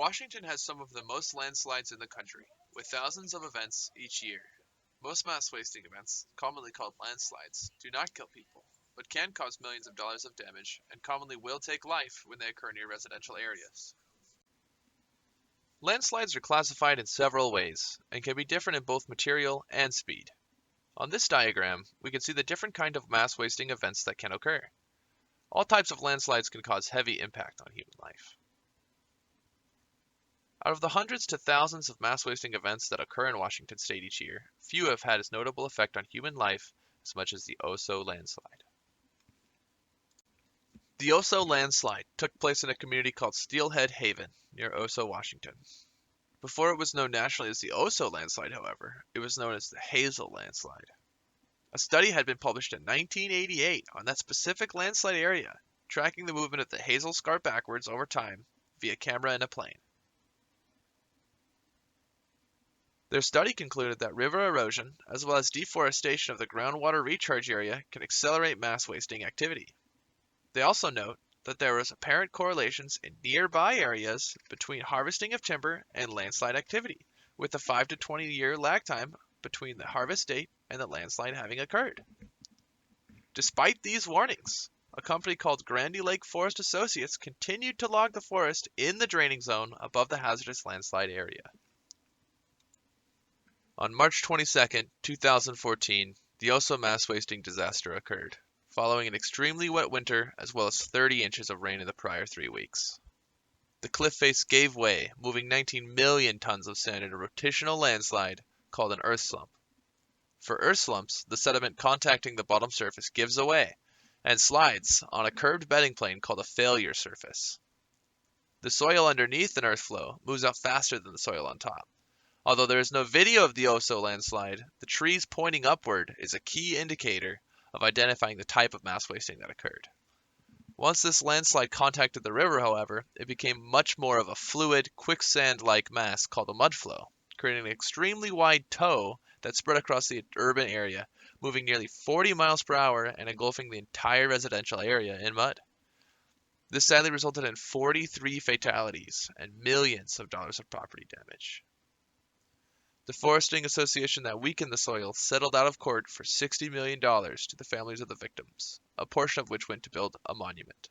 Washington has some of the most landslides in the country, with thousands of events each year. Most mass wasting events, commonly called landslides, do not kill people, but can cause millions of dollars of damage and commonly will take life when they occur near residential areas. Landslides are classified in several ways and can be different in both material and speed. On this diagram, we can see the different kind of mass wasting events that can occur. All types of landslides can cause heavy impact on human life. Out of the hundreds to thousands of mass-wasting events that occur in Washington state each year, few have had as notable effect on human life as much as the Oso landslide. The Oso landslide took place in a community called Steelhead Haven, near Oso, Washington. Before it was known nationally as the Oso landslide, however, it was known as the Hazel landslide. A study had been published in 1988 on that specific landslide area, tracking the movement of the Hazel Scar backwards over time via camera and a plane. Their study concluded that river erosion, as well as deforestation of the groundwater recharge area, can accelerate mass wasting activity. They also note that there was apparent correlations in nearby areas between harvesting of timber and landslide activity, with a 5 to 20-year lag time between the harvest date and the landslide having occurred. Despite these warnings, a company called Grandy Lake Forest Associates continued to log the forest in the draining zone above the hazardous landslide area. On March 22, 2014, the Oso mass wasting disaster occurred, following an extremely wet winter as well as 30 inches of rain in the prior 3 weeks. The cliff face gave way, moving 19 million tons of sand in a rotational landslide called an earth slump. For earth slumps, the sediment contacting the bottom surface gives away and slides on a curved bedding plane called a failure surface. The soil underneath an earth flow moves out faster than the soil on top. Although there is no video of the Oso landslide, the trees pointing upward is a key indicator of identifying the type of mass wasting that occurred. Once this landslide contacted the river, however, it became much more of a fluid, quicksand-like mass called a mudflow, creating an extremely wide toe that spread across the urban area, moving nearly 40 miles per hour and engulfing the entire residential area in mud. This sadly resulted in 43 fatalities and millions of dollars of property damage. The foresting association that weakened the soil settled out of court for $60 million to the families of the victims, a portion of which went to build a monument.